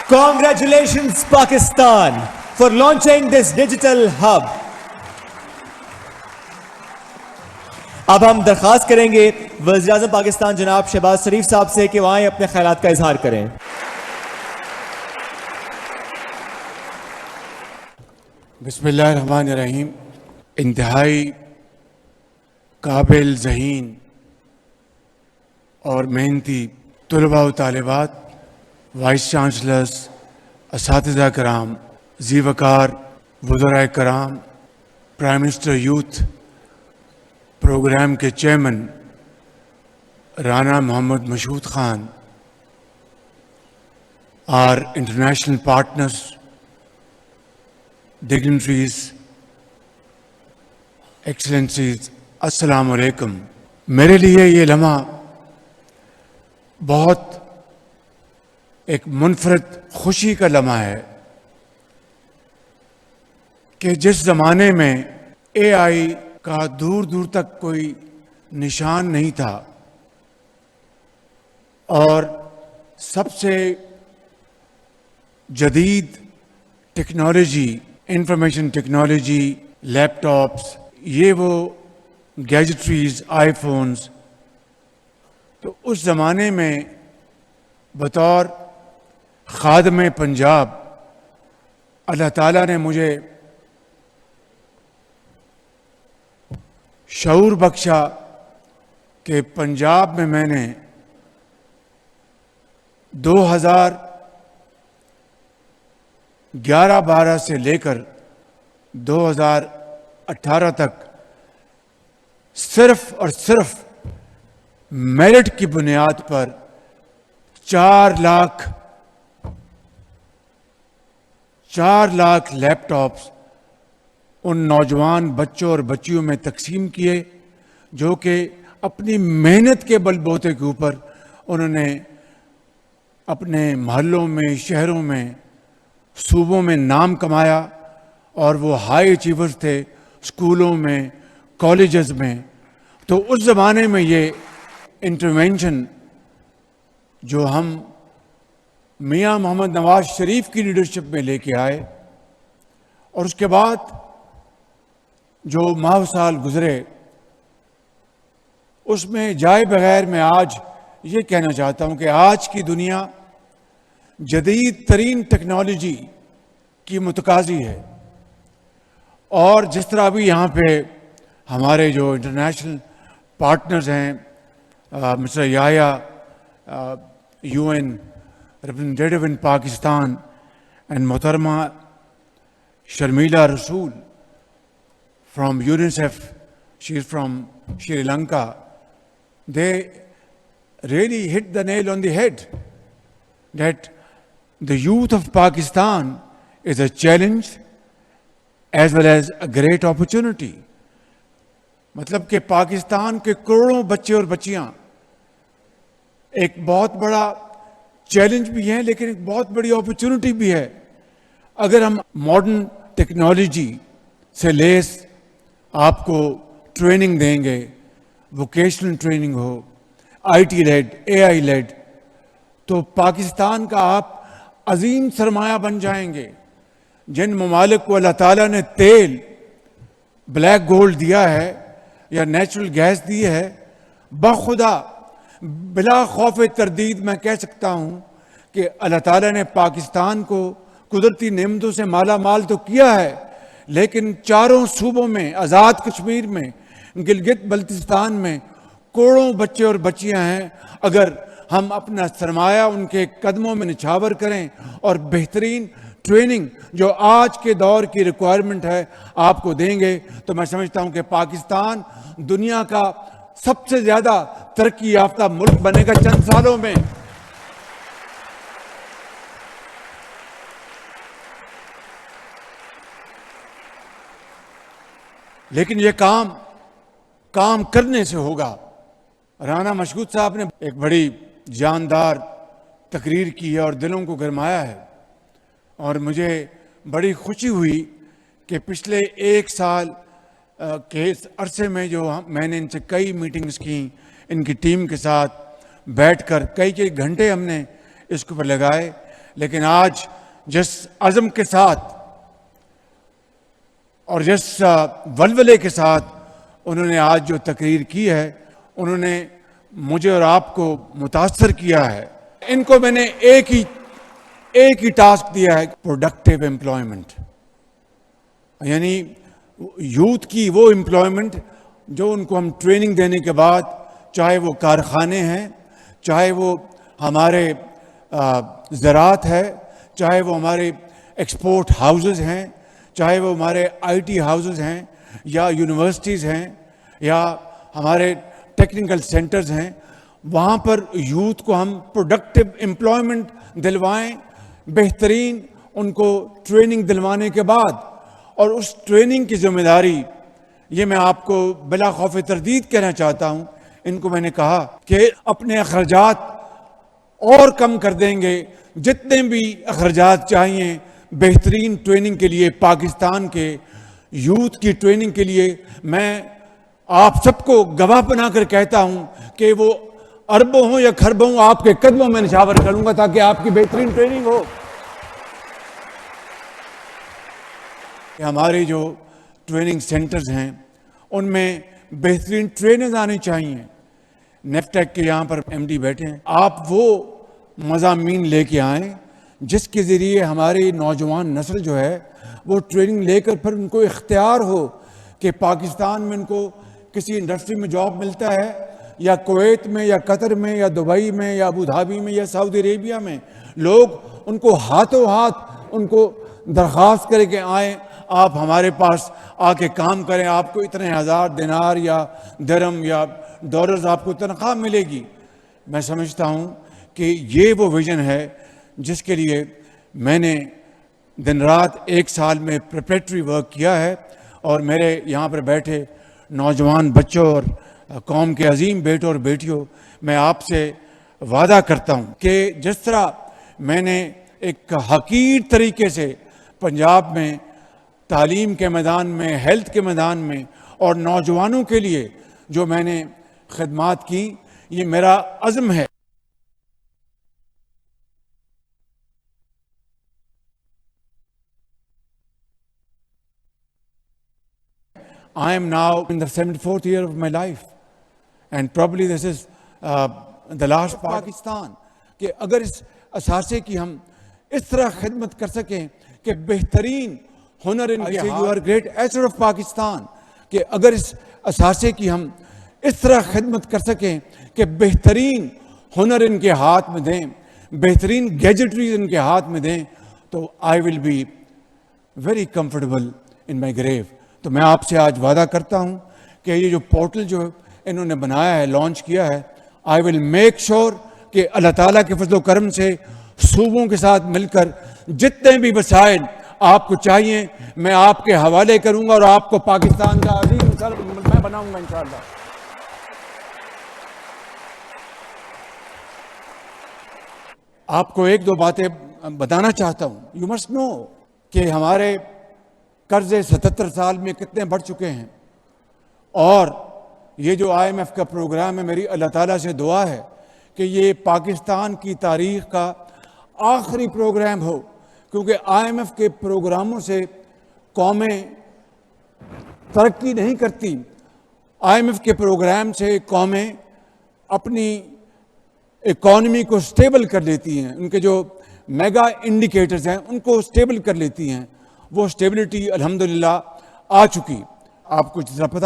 Congratulations, Pakistan, for launching this digital hub. اب ہم درخواست کریں گے وزیر اعظم پاکستان جناب شہباز شریف صاحب سے کہ وہ آئیں اپنے خیالات کا اظہار کریں. بسم اللہ الرحمن الرحیم. انتہائی قابل ذہین اور محنتی طلباء و طالبات، وائس چانسلرز، اساتذہ کرام، ذی وقار وزراء کرام، پرائم منسٹر یوتھ پروگرام کے چیئرمین رانا محمد مشہود خان، اور انٹرنیشنل پارٹنرز، ڈگنیٹریز، ایکسلنسیز، السلام علیکم. میرے لیے یہ لمحہ بہت ایک منفرد خوشی کا لمحہ ہے کہ جس زمانے میں اے آئی کا دور دور تک کوئی نشان نہیں تھا اور سب سے جدید ٹیکنالوجی، انفارمیشن ٹیکنالوجی، لیپ ٹاپس، یہ وہ گیجٹریز، آئی فونز، تو اس زمانے میں بطور خادم پنجاب اللہ تعالیٰ نے مجھے شعور بخشا کہ پنجاب میں نے 2011-12 سے لے کر 2018 تک صرف اور صرف میرٹ کی بنیاد پر 4 لاکھ لیپ ٹاپس ان نوجوان بچوں اور بچیوں میں تقسیم کیے جو کہ اپنی محنت کے بل بوتے کے اوپر انہوں نے اپنے محلوں میں، شہروں میں، صوبوں میں نام کمایا، اور وہ ہائی اچیورز تھے اسکولوں میں، کالجز میں. تو اس زمانے میں یہ انٹرونشن جو ہم میاں محمد نواز شریف کی لیڈرشپ میں لے کے آئے، اور اس کے بعد جو ماہ سال گزرے، اس میں جائے بغیر میں آج یہ کہنا چاہتا ہوں کہ آج کی دنیا جدید ترین ٹیکنالوجی کی متقاضی ہے. اور جس طرح بھی یہاں پہ ہمارے جو انٹرنیشنل پارٹنرز ہیں، mister Yahya, U N representative in Pakistan, and محترمہ شرمیلا رسول from UNICEF, she is from Sri Lanka, they really hit the nail on the head that the youth of Pakistan is a challenge as well as a great opportunity. مطلب کہ پاکستان کے کروڑوں بچے اور بچیاں ایک بہت بڑا چیلنج بھی ہیں، لیکن ایک بہت بڑی اپرچونٹی بھی ہے. اگر ہم ماڈرن ٹیکنالوجی سے لیس آپ کو ٹریننگ دیں گے، vocational training who, I T lead, a I lead, تو پاکستان کا آپ عظیم سرمایہ بن جائیں گے. جن ممالک کو اللہ تعالیٰ نے تیل، بلیک گولڈ دیا ہے یا نیچرل گیس دی ہے، بخدا بلا خوف تردید میں کہہ سکتا ہوں کہ اللہ تعالیٰ نے پاکستان کو قدرتی نعمتوں سے مالا مال تو کیا ہے، لیکن چاروں صوبوں میں، آزاد کشمیر میں، گلگت بلتستان میں کروڑوں بچے اور بچیاں ہیں. اگر ہم اپنا سرمایہ ان کے قدموں میں نچھاور کریں اور بہترین ٹریننگ جو آج کے دور کی ریکوائرمنٹ ہے آپ کو دیں گے، تو میں سمجھتا ہوں کہ پاکستان دنیا کا سب سے زیادہ ترقی یافتہ ملک بنے گا چند سالوں میں. لیکن یہ کام کرنے سے ہوگا. رانا مشہود صاحب نے ایک بڑی جاندار تقریر کی ہے اور دلوں کو گرمایا ہے، اور مجھے بڑی خوشی ہوئی کہ پچھلے 1 سال کے عرصے میں جو میں نے ان سے کئی میٹنگز کی، ان کی ٹیم کے ساتھ بیٹھ کر کئی گھنٹے ہم نے اس کے اوپر لگائے، لیکن آج جس عزم کے ساتھ اور جس ولولے کے ساتھ انہوں نے آج جو تقریر کی ہے، انہوں نے مجھے اور آپ کو متاثر کیا ہے۔ ان کو میں نے ایک ہی ٹاسک دیا ہے، پروڈکٹیو امپلائمنٹ، یعنی یوتھ کی وہ امپلائمنٹ جو ان کو ہم ٹریننگ دینے کے بعد، چاہے وہ کارخانے ہیں، چاہے وہ ہمارے زراعت ہے، چاہے وہ ہمارے ایکسپورٹ ہاؤسز ہیں، چاہے وہ ہمارے آئی ٹی ہاؤسز ہیں، یا یونیورسٹیز ہیں، یا ہمارے ٹیکنیکل سینٹرز ہیں، وہاں پر یوتھ کو ہم پروڈکٹیو امپلائمنٹ دلوائیں، بہترین ان کو ٹریننگ دلوانے کے بعد، اور اس ٹریننگ کی ذمہ داری، یہ میں آپ کو بلا خوف تردید کہنا چاہتا ہوں، ان کو میں نے کہا کہ اپنے اخراجات اور کم کر دیں گے، جتنے بھی اخراجات چاہیے بہترین ٹریننگ کے لیے، پاکستان کے یوتھ کی ٹریننگ کے لیے، میں آپ سب کو گواہ بنا کر کہتا ہوں کہ وہ اربوں ہوں یا کھربوں ہوں، آپ کے قدموں میں نچھاور کروں گا تاکہ آپ کی بہترین ٹریننگ ہو۔ ہمارے جو ٹریننگ سینٹرز ہیں ان میں بہترین ٹرینرز آنے چاہیے۔ نیفٹیک کے یہاں پر ایم ڈی بیٹھے ہیں، آپ وہ مضامین لے کے آئیں جس کے ذریعے ہماری نوجوان نسل جو ہے وہ ٹریننگ لے کر پھر ان کو اختیار ہو کہ پاکستان میں ان کو کسی انڈسٹری میں جاب ملتا ہے، یا کویت میں، یا قطر میں، یا دبئی میں، یا ابوظہبی میں، یا سعودی عربیہ میں، لوگ ان کو ہاتھوں ہاتھ ان کو درخواست کرے کہ آئیں، آپ ہمارے پاس آ کے کام کریں، آپ کو اتنے ہزار دینار یا درہم یا ڈالرز آپ کو تنخواہ ملے گی۔ میں سمجھتا ہوں کہ یہ وہ ویژن ہے جس کے لیے میں نے دن رات ایک سال میں پریپریٹری ورک کیا ہے، اور میرے یہاں پر بیٹھے نوجوان بچوں اور قوم کے عظیم بیٹوں اور بیٹیوں، میں آپ سے وعدہ کرتا ہوں کہ جس طرح میں نے ایک حقیر طریقے سے پنجاب میں تعلیم کے میدان میں، ہیلتھ کے میدان میں اور نوجوانوں کے لیے جو میں نے خدمات کی، یہ میرا عزم ہے۔ I am now in the 74th year of my life, and probably this is the last part. Pakistan کہ اگر اس اثاثے کی ہم اس طرح خدمت کر سکیں کہ بہترین ہنر ان کے ہاتھ، you are great asset of Pakistan, کہ اگر اس اثاثے کی ہم اس طرح خدمت کر سکیں کہ بہترین ہنر ان کے ہاتھ میں دیں، بہترین گیجٹریز ان کے ہاتھ میں دیں، تو I will be very comfortable in my grave۔ تو میں آپ سے آج وعدہ کرتا ہوں کہ یہ جو پورٹل جو انہوں نے بنایا ہے، لانچ کیا ہے، I will make sure کہ اللہ تعالیٰ کے فضل و کرم سے صوبوں کے ساتھ مل کر جتنے بھی وسائل آپ کو چاہیے میں آپ کے حوالے کروں گا، اور آپ کو پاکستان کا عظیم مثال میں بناؤں گا انشاءاللہ۔ آپ کو ایک دو باتیں بتانا چاہتا ہوں۔ یو مسٹ نو کہ ہمارے قرضے 77 سال میں کتنے بڑھ چکے ہیں، اور یہ جو IMF کا پروگرام ہے، میری اللہ تعالیٰ سے دعا ہے کہ یہ پاکستان کی تاریخ کا آخری پروگرام ہو، کیونکہ IMF کے پروگراموں سے قومیں ترقی نہیں کرتی۔ IMF کے پروگرام سے قومیں اپنی اکانومی کو سٹیبل کر لیتی ہیں، ان کے جو میگا انڈیکیٹرز ہیں ان کو سٹیبل کر لیتی ہیں۔ وہ سٹیبلٹی الحمدللہ آ چکی۔ آپ کو جس طرح پتہ